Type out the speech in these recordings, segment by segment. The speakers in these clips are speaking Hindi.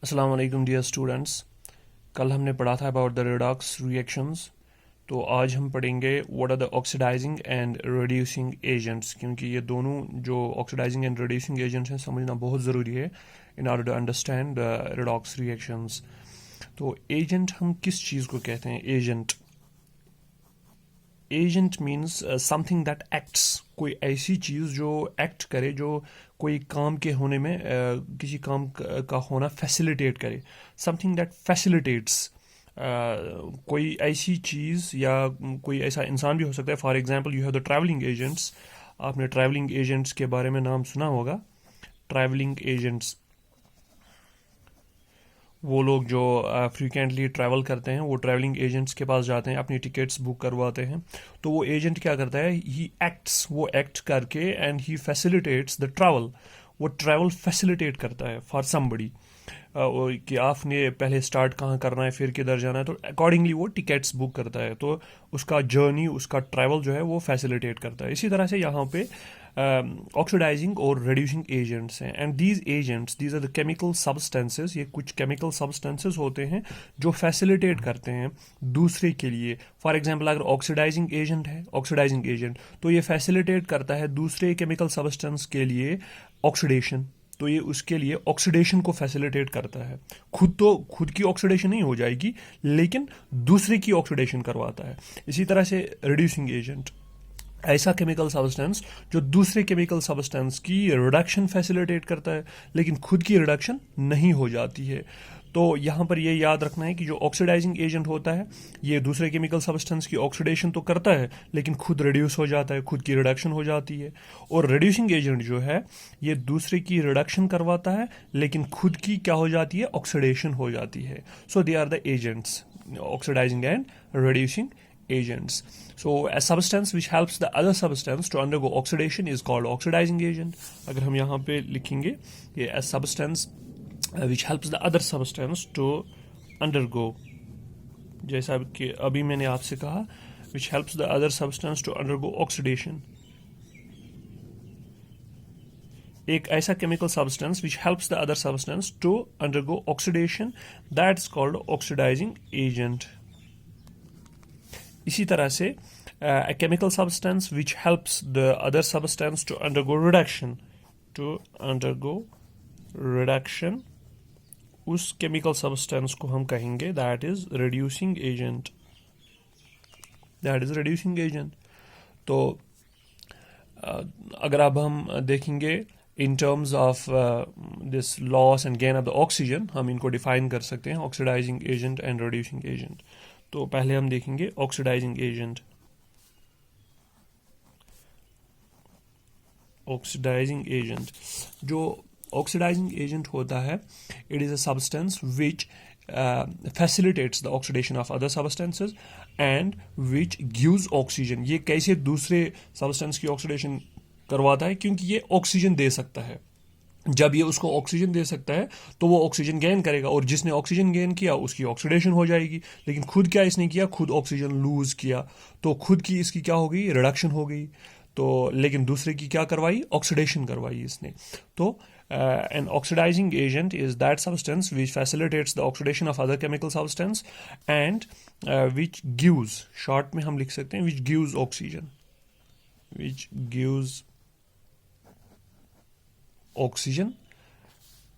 अस्सलाम वालेकुम डियर स्टूडेंट्स। कल हमने पढ़ा था अबाउट द रेडॉक्स रिएक्शंस। तो आज हम पढ़ेंगे what are the oxidizing and reducing agents, क्योंकि ये दोनों जो ऑक्सीडाइजिंग एंड रिड्यूसिंग एजेंट्स हैं समझना बहुत ज़रूरी है in order to understand the redox reactions. तो एजेंट हम किस चीज़ को कहते हैं? Agent means something that acts, कोई ऐसी चीज़ जो एक्ट करे, जो कोई काम के होने में किसी काम का होना फैसिलिटेट करे, समथिंग दैट फैसिलिटेट्स। कोई ऐसी चीज़ या कोई ऐसा इंसान भी हो सकता है। For example you have the travelling agents. आपने ट्रैवलिंग एजेंट्स के बारे में नाम सुना होगा। ट्रैवलिंग एजेंट्स वो लोग जो फ्रीक्वेंटली ट्रैवल करते हैं, वो ट्रैवलिंग एजेंट्स के पास जाते हैं, अपनी टिकट्स बुक करवाते हैं। तो वो एजेंट क्या करता है? ही एक्ट्स, वो एक्ट करके and he facilitates the travel. वो ट्रैवल फैसिलिटेट करता है फॉर समबडी, कि आपने पहले स्टार्ट कहाँ करना है, फिर किधर जाना है। तो अकॉर्डिंगली वो टिकट्स बुक करता है, तो उसका जर्नी, उसका ट्रैवल जो है वो फैसिलिटेट करता है। इसी तरह से यहाँ पे ऑक्सीडाइजिंग और रिड्यूसिंग एजेंट्स हैं। And these are the chemical substances. ये कुछ केमिकल सब्सटेंसेस होते हैं जो फैसिलिटेट करते हैं दूसरे के लिए। फॉर एग्जांपल अगर ऑक्सीडाइजिंग एजेंट है, ऑक्सीडाइजिंग एजेंट, तो ये फैसिलिटेट करता है दूसरे केमिकल सब्सटेंस के लिए ऑक्सीडेशन। तो ये उसके लिए ऑक्सीडेशन को फैसिलिटेट करता है। खुद की ऑक्सीडेशन नहीं हो जाएगी, लेकिन दूसरे की ऑक्सीडेशन करवाता है। इसी तरह से रिड्यूसिंग एजेंट, ऐसा केमिकल सब्सटेंस जो दूसरे केमिकल सब्सटेंस की रिडक्शन फैसिलिटेट करता है, लेकिन खुद की रिडक्शन नहीं हो जाती है। तो यहाँ पर ये याद रखना है कि जो ऑक्सीडाइजिंग एजेंट होता है, ये दूसरे केमिकल सब्सटेंस की ऑक्सीडेशन तो करता है, लेकिन खुद रिड्यूस हो जाता है, खुद की रिडक्शन हो जाती है। और रिड्यूसिंग एजेंट जो है, ये दूसरे की रिडक्शन करवाता है, लेकिन खुद की क्या हो जाती है? ऑक्सीडेशन हो जाती है। So they are the agents, oxidizing and reducing agents. So a substance which helps the other substance to undergo oxidation is called oxidizing agent. अगर हम यहाँ पे लिखेंगे ये a substance which helps the other substance to undergo, जैसा कि अभी मैंने आपसे कहा, which helps the other substance to undergo oxidation. एक ऐसा chemical substance which helps the other substance to undergo oxidation, that's called oxidizing agent. इसी तरह से a chemical substance which helps the other substance to undergo reduction, उस chemical substance को हम कहेंगे that is reducing agent. तो अगर अब हम देखेंगे in terms of this loss and gain of the oxygen, हम इनको डिफाइन कर सकते हैं, oxidizing agent and reducing agent. तो पहले हम देखेंगे ऑक्सीडाइजिंग एजेंट। ऑक्सीडाइजिंग एजेंट, जो ऑक्सीडाइजिंग एजेंट होता है, it is a substance which facilitates the oxidation of other substances and which gives oxygen. ये कैसे दूसरे substance की oxidation करवाता है? क्योंकि ये ऑक्सीजन दे सकता है। जब ये उसको ऑक्सीजन दे सकता है तो वो ऑक्सीजन गेन करेगा, और जिसने ऑक्सीजन गेन किया उसकी ऑक्सीडेशन हो जाएगी। लेकिन खुद क्या इसने किया? खुद ऑक्सीजन लूज किया, तो खुद की इसकी क्या हो गई? रिडक्शन हो गई। तो लेकिन दूसरे की क्या करवाई? ऑक्सीडेशन करवाई इसने। तो an oxidizing agent is that substance which facilitates the oxidation of other chemical substance and which gives, short में हम लिख सकते हैं, which gives oxygen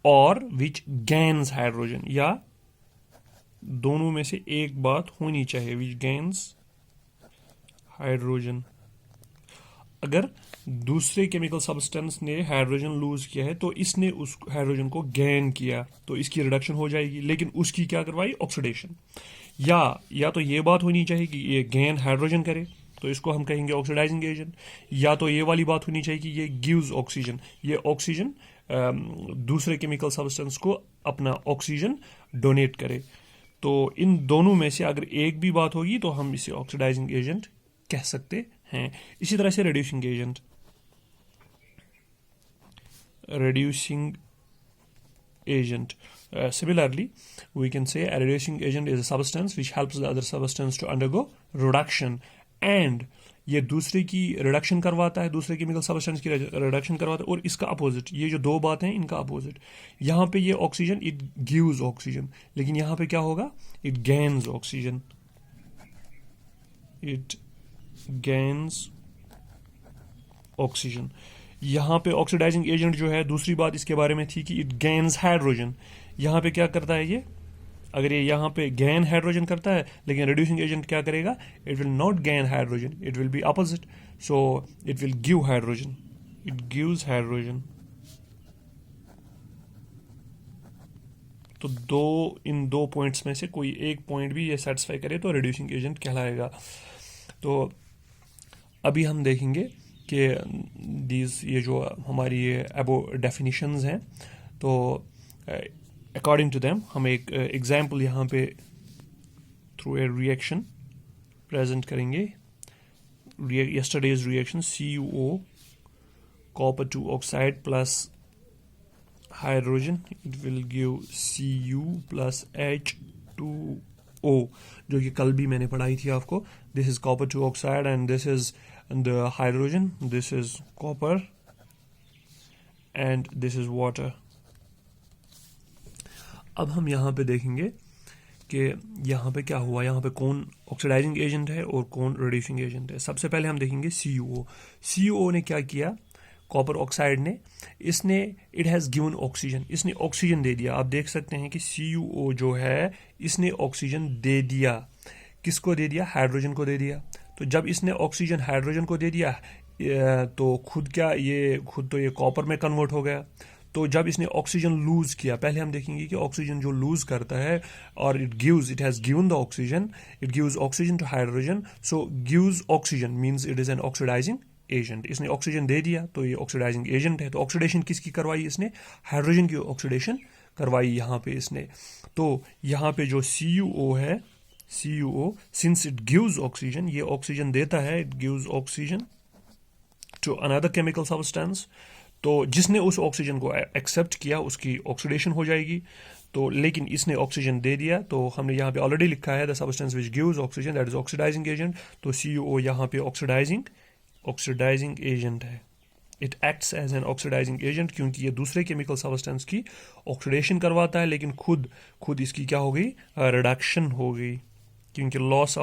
और which gains hydrogen, या दोनों में से एक बात होनी चाहिए, which gains hydrogen। अगर दूसरे केमिकल सब्सटेंस ने हाइड्रोजन लूज किया है तो इसने उस हाइड्रोजन को गेन किया, तो इसकी रिडक्शन हो जाएगी, लेकिन उसकी क्या करवाई? ऑक्सीडेशन। या तो ये बात होनी चाहिए कि ये गेन हाइड्रोजन करे, तो इसको हम कहेंगे ऑक्सीडाइजिंग एजेंट। या तो ये वाली बात होनी चाहिए कि ये गिव्स ऑक्सीजन, ये ऑक्सीजन दूसरे केमिकल सब्सटेंस को अपना ऑक्सीजन डोनेट करे। तो इन दोनों में से अगर एक भी बात होगी तो हम इसे ऑक्सीडाइजिंग एजेंट कह सकते हैं। इसी तरह से reducing agent, similarly we can say a reducing agent is a substance which helps the other substance to undergo reduction and ये दूसरे की रिडक्शन करवाता है, दूसरे केमिकल सब्सटेंस की रिडक्शन करवाता है, और इसका अपोजिट, ये जो दो बातें हैं इनका अपोजिट। यहाँ पे ये ऑक्सीजन इट गिव्स ऑक्सीजन, लेकिन यहाँ पे क्या होगा, it gains oxygen, it gains oxygen. यहाँ पे ऑक्सीडाइजिंग एजेंट जो है, दूसरी बात इसके बारे में थी कि इट गेन्स हाइड्रोजन। यहाँ पे क्या करता है ये, अगर ये यहाँ पे गेन हाइड्रोजन करता है, लेकिन रिड्यूसिंग एजेंट क्या करेगा, it will not gain hydrogen, it will be opposite, so it will give hydrogen, it gives hydrogen. तो इन दो पॉइंट्स में से कोई एक पॉइंट भी ये सेटिस्फाई करे तो रिड्यूसिंग एजेंट कहलाएगा। तो अभी हम देखेंगे कि ये जो हमारी ये अबो डेफिनेशंस हैं, तो अकॉर्डिंग टू देम हम एक एग्जाम्पल यहाँ पे थ्रू ए रिएक्शन प्रेजेंट करेंगे। Yesterday's reaction CuO copper 2 oxide plus hydrogen, it will give Cu plus H2O, जो कि कल भी मैंने पढ़ाई थी आपको। This is copper 2 oxide and this is the hydrogen, this is copper and this is water। अब हम यहाँ पे देखेंगे कि यहाँ पे क्या हुआ, यहाँ पे कौन ऑक्सीडाइजिंग एजेंट है और कौन रिड्यूसिंग एजेंट है। सबसे पहले हम देखेंगे CuO। CuO ने क्या किया, कॉपर ऑक्साइड ने, इसने इट हैज़ गिवन ऑक्सीजन, इसने ऑक्सीजन दे दिया। आप देख सकते हैं कि CuO जो है इसने ऑक्सीजन दे दिया, किसको दे दिया, हाइड्रोजन को दे दिया। तो जब इसने ऑक्सीजन हाइड्रोजन को दे दिया तो खुद तो ये कॉपर में कन्वर्ट हो गया। तो जब इसने ऑक्सीजन लूज किया, पहले हम देखेंगे कि ऑक्सीजन जो लूज करता है और it has given the oxygen, it gives oxygen to hydrogen, so gives oxygen means it is an oxidizing agent. इसने ऑक्सीजन दे दिया तो ये ऑक्सीडाइजिंग एजेंट है। तो ऑक्सीडेशन किसकी करवाई इसने, हाइड्रोजन की ऑक्सीडेशन करवाई यहाँ पे इसने। तो यहाँ पे जो CuO है, CuO since it gives oxygen, ये ऑक्सीजन देता है, it gives oxygen to another chemical substance. तो जिसने उस ऑक्सीजन को एक्सेप्ट किया उसकी ऑक्सीडेशन हो जाएगी। तो लेकिन इसने ऑक्सीजन दे दिया, तो हमने यहाँ पे ऑलरेडी लिखा है the substance which gives oxygen, that is oxidizing agent. तो CuO यहाँ पे ऑक्सीडाइजिंग एजेंट है, it acts as an oxidizing agent, क्योंकि ये दूसरे केमिकल सब्सटेंस की ऑक्सीडेशन करवाता है, लेकिन खुद इसकी क्या हो गई, रिडक्शन हो गई, क्योंकि लॉस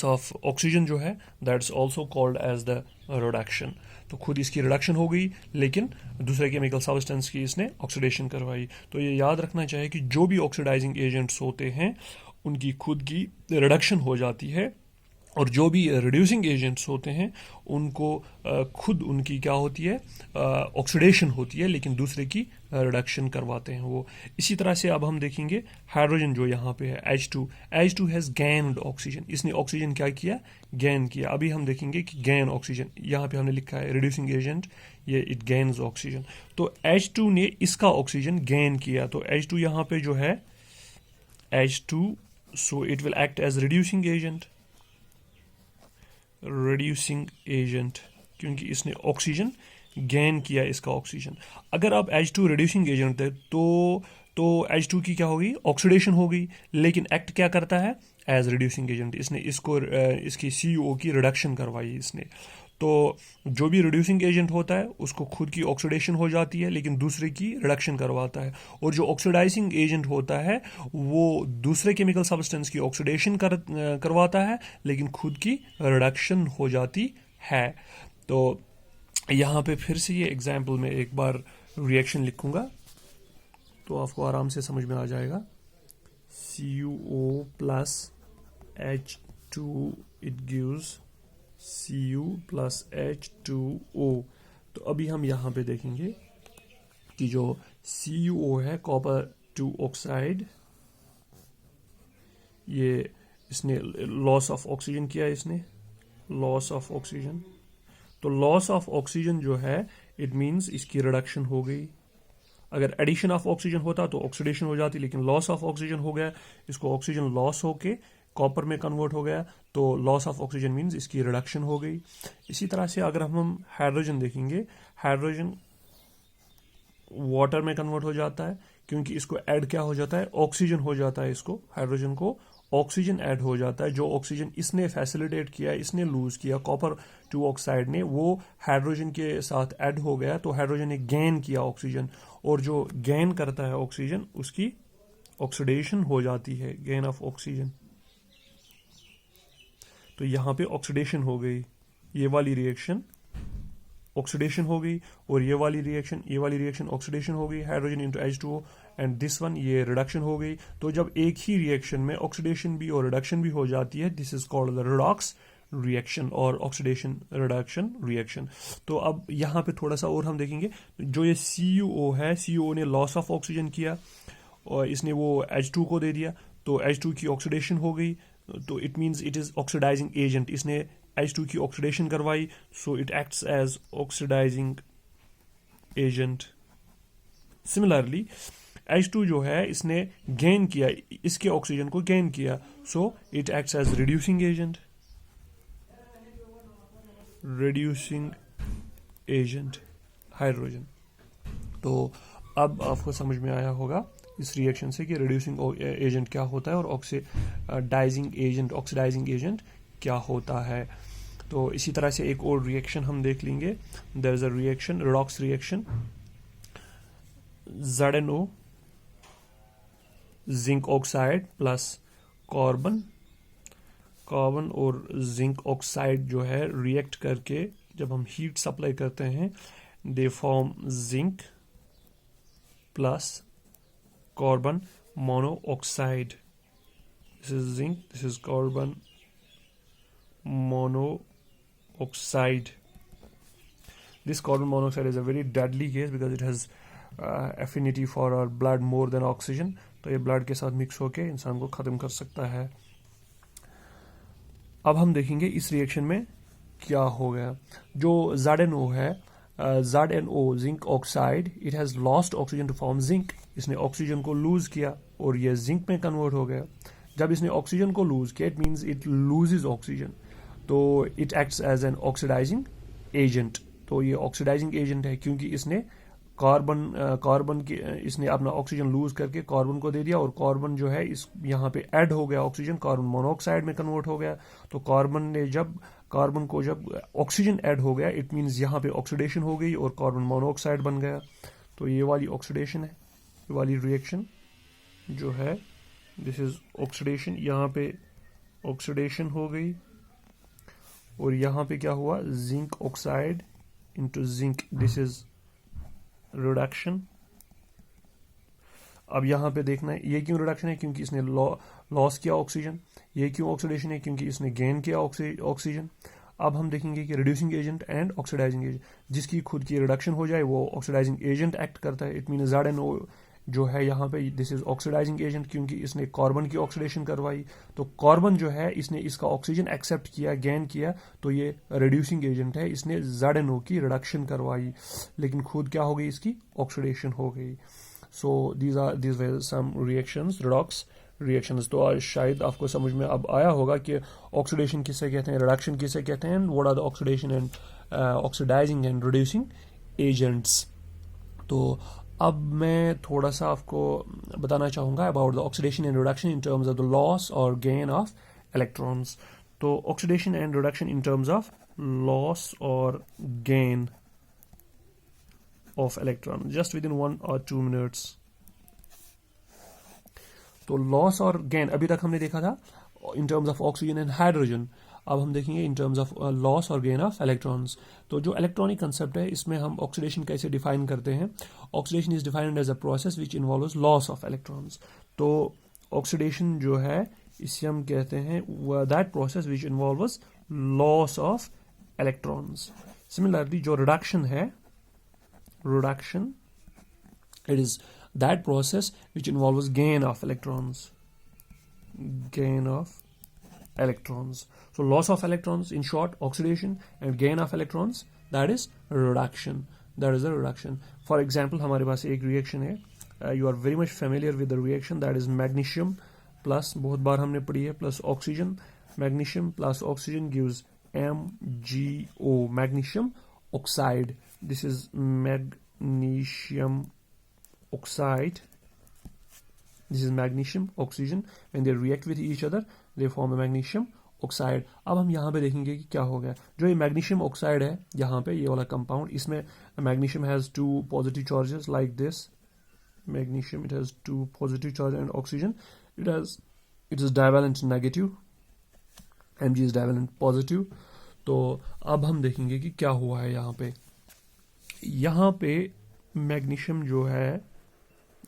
ऑफ ऑक्सीजन जो है that's also called as the reduction. तो खुद इसकी रिडक्शन हो गई, लेकिन दूसरे केमिकल सब्सटेंस की इसने ऑक्सीडेशन करवाई। तो ये याद रखना चाहिए कि जो भी ऑक्सीडाइजिंग एजेंट्स होते हैं उनकी खुद की रिडक्शन हो जाती है, और जो भी रिड्यूसिंग एजेंट्स होते हैं उनको खुद उनकी क्या होती है, ऑक्सीडेशन होती है, लेकिन दूसरे की रिडक्शन करवाते हैं वो। इसी तरह से अब हम देखेंगे हाइड्रोजन जो यहाँ पे है H2 हैज़ गैन्ड ऑक्सीजन, इसने ऑक्सीजन क्या किया, गैन किया। अभी हम देखेंगे कि गैन ऑक्सीजन, यहाँ पे हमने लिखा है रिड्यूसिंग एजेंट, ये इट गैन्स ऑक्सीजन। तो H2 ने इसका ऑक्सीजन गैन किया, तो H2 यहाँ पे जो है H2, so it will act as reducing agent, क्योंकि इसने ऑक्सीजन गेन किया इसका ऑक्सीजन। अगर अब H2 रिड्यूसिंग एजेंट है तो H2 की क्या होगी, ऑक्सीडेशन हो गई, लेकिन एक्ट क्या करता है, एज रिड्यूसिंग एजेंट। इसने इसकी CuO की रिडक्शन करवाई इसने। तो जो भी रिड्यूसिंग एजेंट होता है उसको खुद की ऑक्सीडेशन हो जाती है, लेकिन दूसरे की रिडक्शन करवाता है। और जो ऑक्सीडाइजिंग एजेंट होता है वो दूसरे केमिकल सब्सटेंस की ऑक्सीडेशन करवाता है, लेकिन खुद की रिडक्शन हो जाती है। तो यहाँ पे फिर से ये एग्जाम्पल में एक बार रिएक्शन लिखूंगा तो आपको आराम से समझ में आ जाएगा। CuO plus H2 it gives Cu plus H2O। तो अभी हम यहाँ पे देखेंगे कि जो CuO है, कॉपर 2 ऑक्साइड, ये इसने लॉस ऑफ ऑक्सीजन किया, इसने लॉस ऑफ ऑक्सीजन। तो लॉस ऑफ ऑक्सीजन जो है इट मीन्स इसकी रिडक्शन हो गई। अगर एडिशन ऑफ ऑक्सीजन होता तो ऑक्सीडेशन हो जाती, लेकिन लॉस ऑफ ऑक्सीजन हो गया, इसको ऑक्सीजन लॉस होके कॉपर में कन्वर्ट हो गया, तो लॉस ऑफ ऑक्सीजन मीन्स इसकी रिडक्शन हो गई। इसी तरह से अगर हम हाइड्रोजन देखेंगे, हाइड्रोजन वाटर में कन्वर्ट हो जाता है, क्योंकि इसको ऐड क्या हो जाता है, ऑक्सीजन हो जाता है, इसको हाइड्रोजन को ऑक्सीजन ऐड हो जाता है। जो ऑक्सीजन इसने फैसिलिटेट किया, इसने लूज किया, कॉपर 2 ऑक्साइड ने, वो हाइड्रोजन के साथ ऐड हो गया, तो हाइड्रोजन ने गेन किया ऑक्सीजन, और जो गेन करता है ऑक्सीजन उसकी ऑक्सीडेशन हो जाती है, गेन ऑफ ऑक्सीजन। तो यहां पे ऑक्सीडेशन हो गई, ये वाली रिएक्शन ऑक्सीडेशन हो गई, और ये वाली रिएक्शन ऑक्सीडेशन हो गई, hydrogen into H2O, and this one ये रिडक्शन हो गई। तो जब एक ही रिएक्शन में ऑक्सीडेशन भी और रिडक्शन भी हो जाती है, this is called the redox reaction और ऑक्सीडेशन रिडक्शन रिएक्शन। तो अब यहाँ पे थोड़ा सा और हम देखेंगे, जो ये CuO है, CuO ने लॉस ऑफ ऑक्सीजन किया और इसने वो H2 को दे दिया, तो H2 की ऑक्सीडेशन हो गई, तो it means it is oxidizing agent. इसने H2 की ऑक्सीडेशन करवाई, so it acts as oxidizing agent. Similarly H2 जो है इसने गेन किया, इसके ऑक्सीजन को गेन किया, so it acts as reducing agent, reducing agent hydrogen. तो अब आपको समझ में आया होगा इस रिएक्शन से कि रिड्यूसिंग एजेंट क्या होता है और ऑक्सीडाइजिंग एजेंट क्या होता है। तो इसी तरह से एक और रिएक्शन हम देख लेंगे। There is a reaction, redox reaction, ZnO zinc oxide plus carbon और जिंक ऑक्साइड जो है रिएक्ट करके जब हम हीट सप्लाई करते हैं, they form zinc plus carbon monoxide. This is zinc, this is carbon monoxide. This carbon monoxide is a very deadly gas because it has affinity for our blood more than oxygen. तो ये ब्लड के साथ मिक्स होके इंसान को खत्म कर सकता है। अब हम देखेंगे इस रिएक्शन में क्या हो गया। जो ZnO है, ZnO zinc oxide, it has lost oxygen to form zinc. इसने ऑक्सीजन को लूज किया और ये जिंक में कन्वर्ट हो गया। जब इसने ऑक्सीजन को लूज किया, it means it loses oxygen, तो it acts as an oxidizing agent. तो ये ऑक्सीडाइजिंग एजेंट है क्योंकि इसने कार्बन की इसने अपना ऑक्सीजन लूज करके कार्बन को दे दिया, और कार्बन जो है इस यहाँ पे ऐड हो गया, ऑक्सीजन कार्बन मोनोऑक्साइड में कन्वर्ट हो गया। तो कार्बन को जब ऑक्सीजन ऐड हो गया, इट मीन्स यहाँ पे ऑक्सीडेशन हो गई और कार्बन मोनोऑक्साइड बन गया। तो ये वाली ऑक्सीडेशन है, ये वाली रिएक्शन जो है, दिस इज ऑक्सीडेशन। यहाँ पे ऑक्सीडेशन हो गई और यहाँ पे क्या हुआ, zinc oxide into zinc, this is reduction. अब यहाँ पे देखना है ये क्यों रिडक्शन है, क्योंकि इसने लॉस किया ऑक्सीजन। ये क्यों ऑक्सीडेशन है, क्योंकि इसने गेन किया ऑक्सीजन। अब हम देखेंगे कि reducing agent and oxidizing agent, जिसकी खुद की रिडक्शन हो जाए वो ऑक्सीडाइजिंग एजेंट एक्ट करता है। इट मीन ZnO जो है यहाँ पे, दिस इज ऑक्सीडाइजिंग एजेंट क्योंकि इसने कार्बन की ऑक्सीडेशन करवाई। तो कार्बन जो है इसने इसका ऑक्सीजन एक्सेप्ट किया, गेन किया, तो ये रिड्यूसिंग एजेंट है, इसने ZnO की रिडक्शन करवाई, लेकिन खुद क्या हो गई, इसकी ऑक्सीडेशन हो गई। So these were some reactions, redox reactions. तो आज शायद आपको समझ में अब आया होगा कि ऑक्सीडेशन किसे कहते हैं, रिडक्शन किसे कहते हैं, what are the oxidation and oxidizing and reducing agents. तो अब मैं थोड़ा सा आपको बताना चाहूँगा about the oxidation and reduction in terms of the loss और गेन ऑफ इलेक्ट्रॉन्स। तो oxidation and reduction in terms of loss और gain of electron, just within 1 or 2 minutes। तो लॉस और गेन अभी तक हमने देखा था in terms of oxygen and hydrogen. अब हम देखेंगे इन टर्म्स ऑफ लॉस और गेन ऑफ इलेक्ट्रॉन्स। तो जो इलेक्ट्रॉनिक कंसेप्ट है, इसमें हम ऑक्सीडेशन कैसे डिफाइन करते हैं। Oxidation is defined as a process which involves loss of electrons. तो ऑक्सीडेशन जो है इसे हम कहते हैं that process which involves loss of electrons. Similarly जो रिडक्शन है, reduction it is that process which involves gain of electrons. So loss of electrons, in short, oxidation, and gain of electrons, that is reduction. That is a reduction. For example, हमारे पास एक reaction है, you are very much familiar with the reaction, that is magnesium plus, बहुत बार हमने पढ़ी है, plus oxygen. Magnesium plus oxygen gives MgO, magnesium oxide. This is magnesium oxide this is magnesium oxygen, when they react with each other they form a magnesium oxide. अब हम यहाँ पे देखेंगे कि क्या हो गया। जो ये मैग्नीशियम ऑक्साइड है यहाँ पे, ये वाला कंपाउंड, इसमें magnesium has 2 positive charges like this. Magnesium it has 2 positive charge and oxygen it is divalent negative, Mg is divalent positive. तो अब हम देखेंगे कि क्या हुआ है यहाँ पे। यहाँ पे मैग्नीशियम जो है,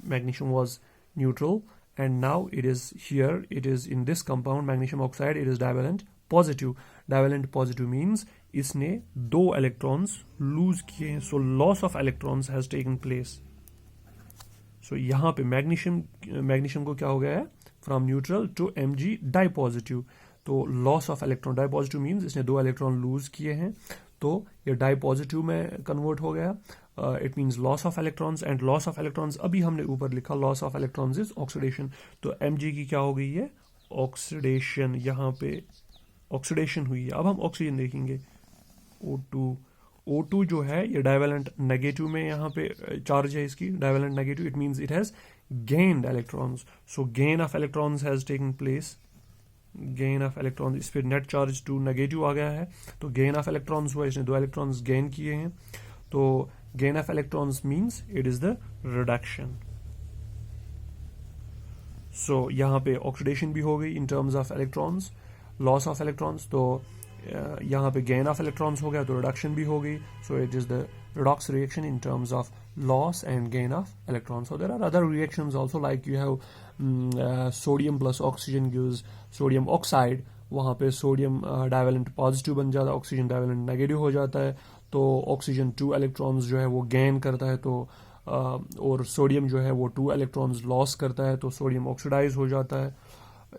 magnesium was neutral and now it is here, it is in this compound magnesium oxide, it is divalent positive. Divalent positive means इसने 2 electrons lose किए हैं, so loss of electrons has taken place. So यहाँ पे मैग्नीशियम को क्या हो गया है, from neutral to Mg dipositive. तो loss of electron, dipositive means इसने 2 electron lose किए हैं, तो ये dipositive में convert हो गया। It means loss of electrons, and loss of electrons अभी हमने ऊपर लिखा, loss of electrons is oxidation. तो Mg की क्या हो गई है, ऑक्सीडेशन, यहाँ पे ऑक्सीडेशन हुई है। अब हम ऑक्सीजन देखेंगे, O2 जो है ये डाइवेलेंट नेगेटिव में यहाँ पे चार्ज है इसकी, divalent negative, it means it has gained electrons. So gain of electrons has taken place, gain of electrons, इस पर नेट चार्ज 2 नेगेटिव आ गया है, तो गेन ऑफ इलेक्ट्रॉन्स हुआ, इसने 2 इलेक्ट्रॉन्स गेन किए हैं। तो gain of electrons means it is the reduction. So यहाँ पे oxidation भी हो गई in terms of electrons, loss of electrons, तो यहाँ पे gain of electrons हो गया, तो reduction भी हो गई, so it is the redox reaction in terms of loss and gain of electrons. So there are other reactions also, like you have sodium plus oxygen gives sodium oxide, वहाँ पे सोडियम डाइवेलेंट पॉजिटिव बन जाता है, ऑक्सीजन डाइवेलेंट नेगेटिव हो जाता है, तो ऑक्सीजन 2 इलेक्ट्रॉन्स जो है वो गेन करता है, तो और सोडियम जो है वो 2 इलेक्ट्रॉन्स लॉस करता है, तो सोडियम ऑक्सीडाइज हो जाता है।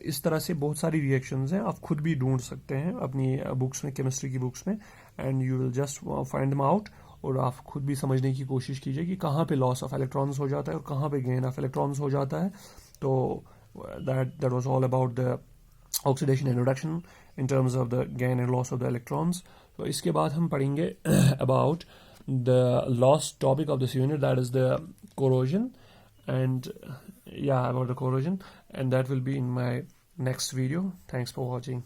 इस तरह से बहुत सारी रिएक्शंस हैं, आप खुद भी ढूंढ सकते हैं अपनी बुक्स में, केमिस्ट्री की बुक्स में, and you will just find them out, और आप खुद भी समझने की कोशिश कीजिए कि कहाँ पे लॉस ऑफ इलेक्ट्रॉन्स हो जाता है और कहाँ पे गेन ऑफ इलेक्ट्रॉन्स हो जाता है। तो that was all about the oxidation and reduction in terms of the gain and loss of the electrons. So इसके बाद हम पढ़ेंगे about the last topic of this unit, that is the corrosion, and about the corrosion, and that will be in my next video. Thanks for watching.